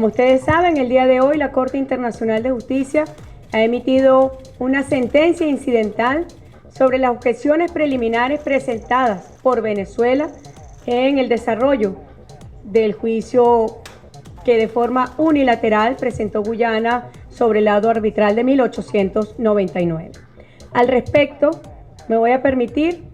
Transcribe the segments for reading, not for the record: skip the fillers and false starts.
Como ustedes saben, el día de hoy la Corte Internacional de Justicia ha emitido una sentencia incidental sobre las objeciones preliminares presentadas por Venezuela en el desarrollo del juicio que de forma unilateral presentó Guyana sobre el laudo arbitral de 1899. Al respecto, me voy a permitir,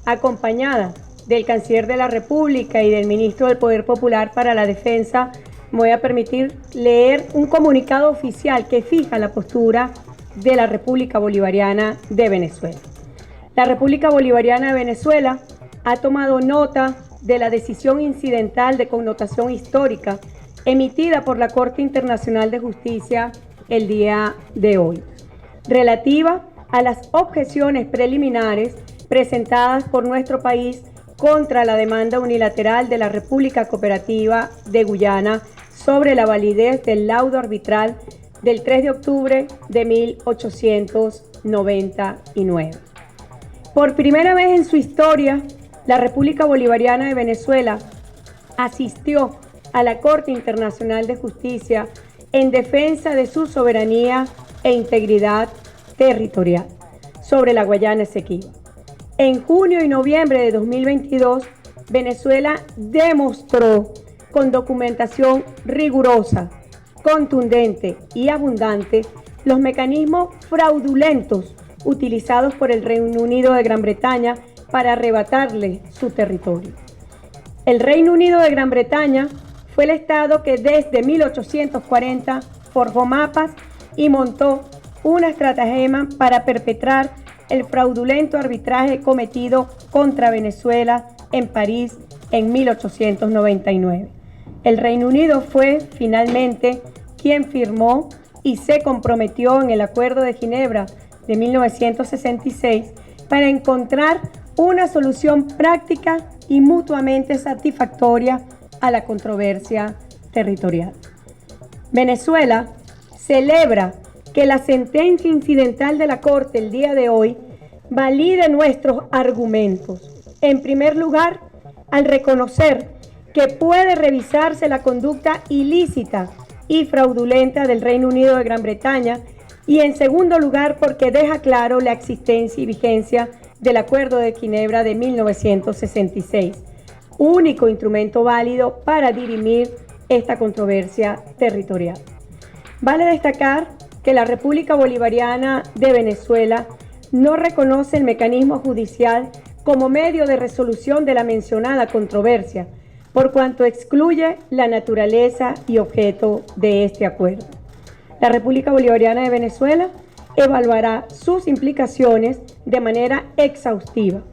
acompañada del Canciller de la República y del Ministro del Poder Popular para la Defensa, me voy a permitir leer un comunicado oficial que fija la postura de la República Bolivariana de Venezuela. La República Bolivariana de Venezuela ha tomado nota de la decisión incidental de connotación histórica emitida por la Corte Internacional de Justicia el día de hoy, relativa a las objeciones preliminares presentadas por nuestro país contra la demanda unilateral de la República Cooperativa de Guyana sobre la validez del laudo arbitral del 3 de octubre de 1899. Por primera vez en su historia, la República Bolivariana de Venezuela asistió a la Corte Internacional de Justicia en defensa de su soberanía e integridad territorial sobre la Guayana Esequiba. En junio y noviembre de 2022, Venezuela demostró con documentación rigurosa, contundente y abundante los mecanismos fraudulentos utilizados por el Reino Unido de Gran Bretaña para arrebatarle su territorio. El Reino Unido de Gran Bretaña fue el Estado que desde 1840 forjó mapas y montó una estratagema para perpetrar el fraudulento arbitraje cometido contra Venezuela en París en 1899. El Reino Unido fue finalmente quien firmó y se comprometió en el Acuerdo de Ginebra de 1966 para encontrar una solución práctica y mutuamente satisfactoria a la controversia territorial. Venezuela celebra que la sentencia incidental de la Corte el día de hoy valide nuestros argumentos. En primer lugar, al reconocer que puede revisarse la conducta ilícita y fraudulenta del Reino Unido de Gran Bretaña, y en segundo lugar, porque deja claro la existencia y vigencia del Acuerdo de Ginebra de 1966, único instrumento válido para dirimir esta controversia territorial. Vale destacar que la República Bolivariana de Venezuela no reconoce el mecanismo judicial como medio de resolución de la mencionada controversia, por cuanto excluye la naturaleza y objeto de este acuerdo. La República Bolivariana de Venezuela evaluará sus implicaciones de manera exhaustiva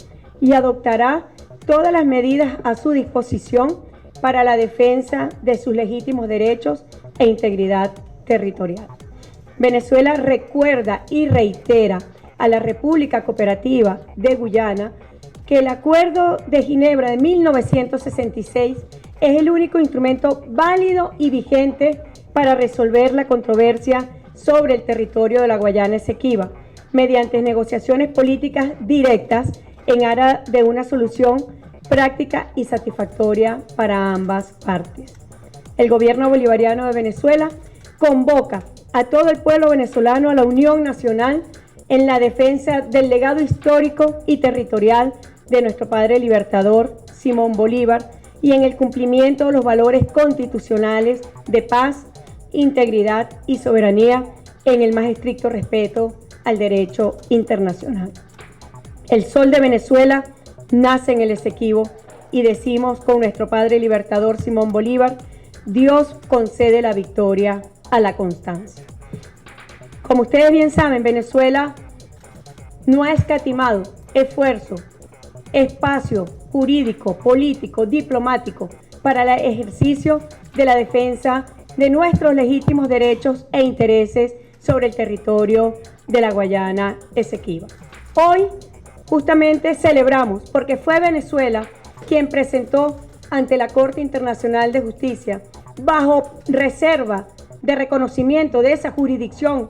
y adoptará todas las medidas a su disposición para la defensa de sus legítimos derechos e integridad territorial. Venezuela recuerda y reitera a la República Cooperativa de Guyana que el Acuerdo de Ginebra de 1966 es el único instrumento válido y vigente para resolver la controversia sobre el territorio de la Guayana Esequiba, mediante negociaciones políticas directas en aras de una solución práctica y satisfactoria para ambas partes. El gobierno bolivariano de Venezuela convoca a todo el pueblo venezolano a la unión nacional en la defensa del legado histórico y territorial de nuestro padre libertador, Simón Bolívar, y en el cumplimiento de los valores constitucionales de paz, integridad y soberanía en el más estricto respeto al derecho internacional. El sol de Venezuela nace en el Esequibo y decimos con nuestro padre libertador Simón Bolívar: Dios concede la victoria a la constancia. Como ustedes bien saben, Venezuela no ha escatimado esfuerzo, espacio jurídico, político, diplomático para el ejercicio de la defensa de nuestros legítimos derechos e intereses sobre el territorio de la Guayana Esequiba. Hoy justamente celebramos porque fue Venezuela quien presentó ante la Corte Internacional de Justicia, bajo reserva de reconocimiento de esa jurisdicción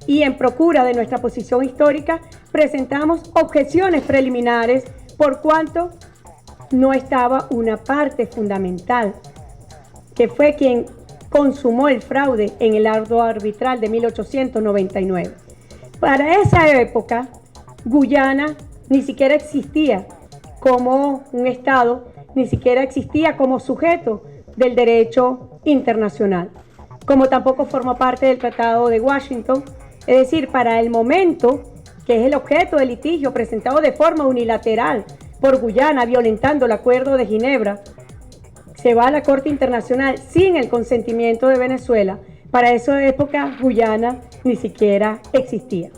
y en procura de nuestra posición histórica, presentamos objeciones preliminares por cuanto no estaba una parte fundamental, que fue quien consumó el fraude en el acto arbitral de 1899. Para esa época, Guyana ni siquiera existía como un Estado, ni siquiera existía como sujeto del derecho internacional, como tampoco formó parte del Tratado de Washington. Es decir, para el momento, que es el objeto del litigio presentado de forma unilateral por Guyana, violentando el Acuerdo de Ginebra, se va a la Corte Internacional sin el consentimiento de Venezuela. Para esa época, Guyana ni siquiera existía.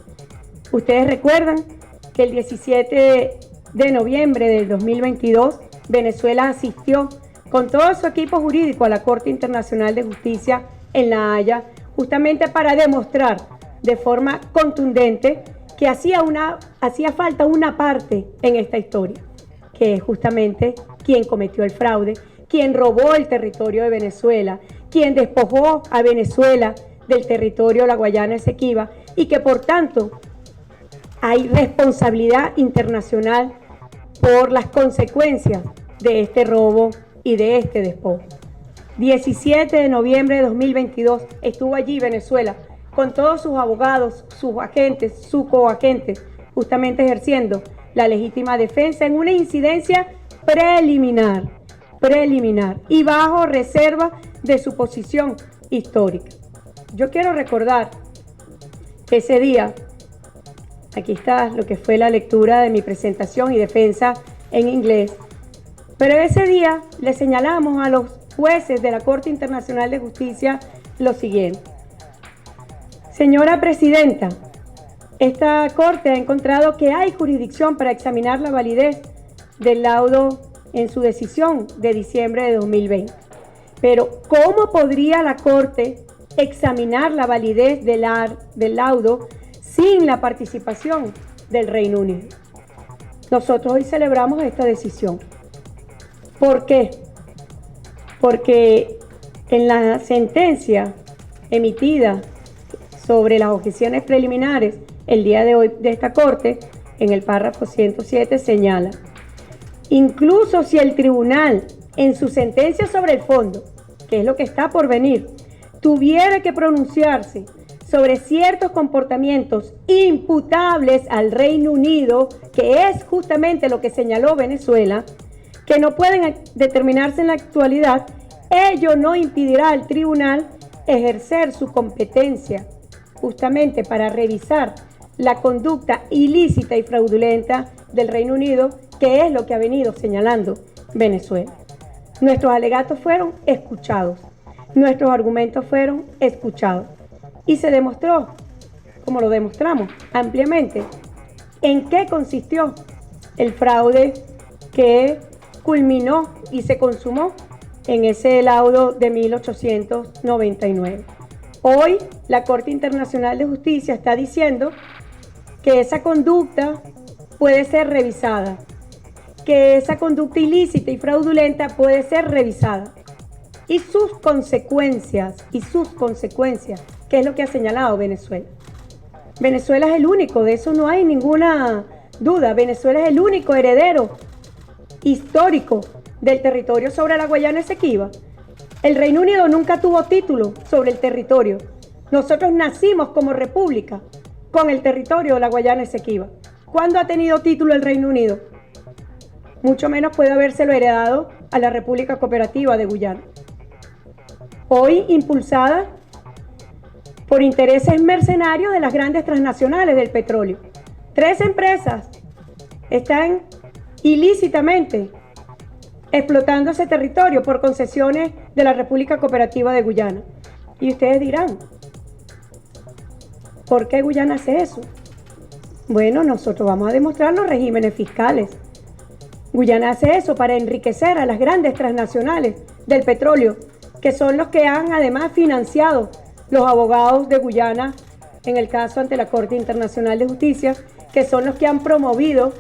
Ustedes recuerdan que el 17 de noviembre del 2022, Venezuela asistió con todo su equipo jurídico a la Corte Internacional de Justicia en La Haya, justamente para demostrar de forma contundente que hacía falta una parte en esta historia, que es justamente quien cometió el fraude, quien robó el territorio de Venezuela, quien despojó a Venezuela del territorio de la Guayana Esequiba, y que por tanto hay responsabilidad internacional por las consecuencias de este robo y de este despojo. 17 de noviembre de 2022 estuvo allí Venezuela con todos sus abogados, sus agentes, sus coagentes, justamente ejerciendo la legítima defensa en una incidencia preliminar y bajo reserva de su posición histórica. Yo quiero recordar que ese día, aquí está lo que fue la lectura de mi presentación y defensa en inglés, pero ese día le señalamos a los jueces de la Corte Internacional de Justicia lo siguiente. Señora Presidenta, esta Corte ha encontrado que hay jurisdicción para examinar la validez del laudo en su decisión de diciembre de 2020. Pero, ¿cómo podría la Corte examinar la validez del laudo sin la participación del Reino Unido? Nosotros hoy celebramos esta decisión. ¿Por qué? Porque en la sentencia emitida sobre las objeciones preliminares el día de hoy de esta Corte, en el párrafo 107 señala: incluso si el tribunal, en su sentencia sobre el fondo, que es lo que está por venir, tuviera que pronunciarse sobre ciertos comportamientos imputables al Reino Unido, que es justamente lo que señaló Venezuela, que no pueden determinarse en la actualidad, ello no impedirá al tribunal ejercer su competencia justamente para revisar la conducta ilícita y fraudulenta del Reino Unido, que es lo que ha venido señalando Venezuela. Nuestros alegatos fueron escuchados, nuestros argumentos fueron escuchados y se demostró, como lo demostramos ampliamente, en qué consistió el fraude que culminó y se consumó en ese laudo de 1899. Hoy la Corte Internacional de Justicia está diciendo que esa conducta puede ser revisada, que esa conducta ilícita y fraudulenta puede ser revisada. Y sus consecuencias, ¿qué es lo que ha señalado Venezuela? Venezuela es el único, de eso no hay ninguna duda. Venezuela es el único heredero histórico del territorio sobre la Guayana Esequiba. El Reino Unido nunca tuvo título sobre el territorio. Nosotros nacimos como república con el territorio de la Guayana Esequiba. ¿Cuándo ha tenido título el Reino Unido? Mucho menos puede habérselo heredado a la República Cooperativa de Guyana. Hoy impulsada por intereses mercenarios de las grandes transnacionales del petróleo. 3 empresas están ilícitamente explotando ese territorio por concesiones de la República Cooperativa de Guyana. Y ustedes dirán, ¿por qué Guyana hace eso? Bueno, nosotros vamos a demostrar los regímenes fiscales. Guyana hace eso para enriquecer a las grandes transnacionales del petróleo, que son los que han además financiado los abogados de Guyana en el caso ante la Corte Internacional de Justicia, que son los que han promovido,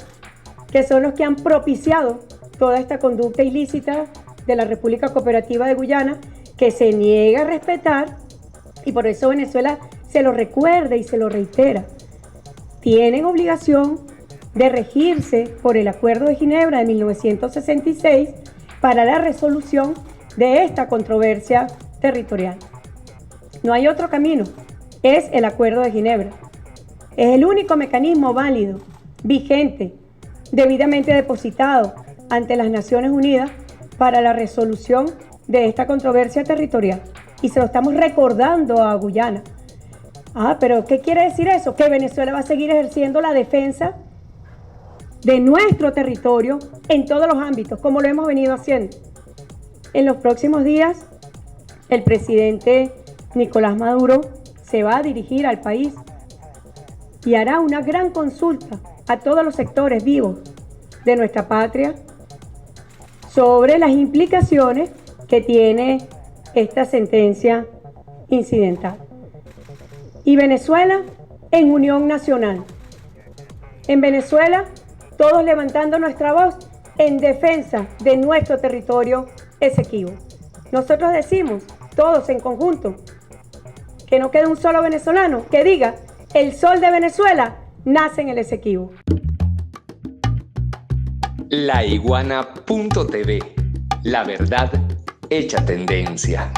que son los que han propiciado toda esta conducta ilícita de la República Cooperativa de Guyana, que se niega a respetar, y por eso Venezuela se lo recuerda y se lo reitera. Tienen obligación de regirse por el Acuerdo de Ginebra de 1966 para la resolución de esta controversia territorial. No hay otro camino, es el Acuerdo de Ginebra. Es el único mecanismo válido, vigente, debidamente depositado ante las Naciones Unidas para la resolución de esta controversia territorial. Y se lo estamos recordando a Guyana. Pero ¿qué quiere decir eso? Que Venezuela va a seguir ejerciendo la defensa de nuestro territorio en todos los ámbitos, como lo hemos venido haciendo. En los próximos días, el presidente Nicolás Maduro se va a dirigir al país y hará una gran consulta a todos los sectores vivos de nuestra patria sobre las implicaciones que tiene esta sentencia incidental. Y Venezuela en unión nacional. En Venezuela, todos levantando nuestra voz en defensa de nuestro territorio Esequibo. Nosotros decimos, todos en conjunto, que no quede un solo venezolano que diga, el sol de Venezuela nace en el Esequibo. Laiguana.tv, la verdad hecha tendencia.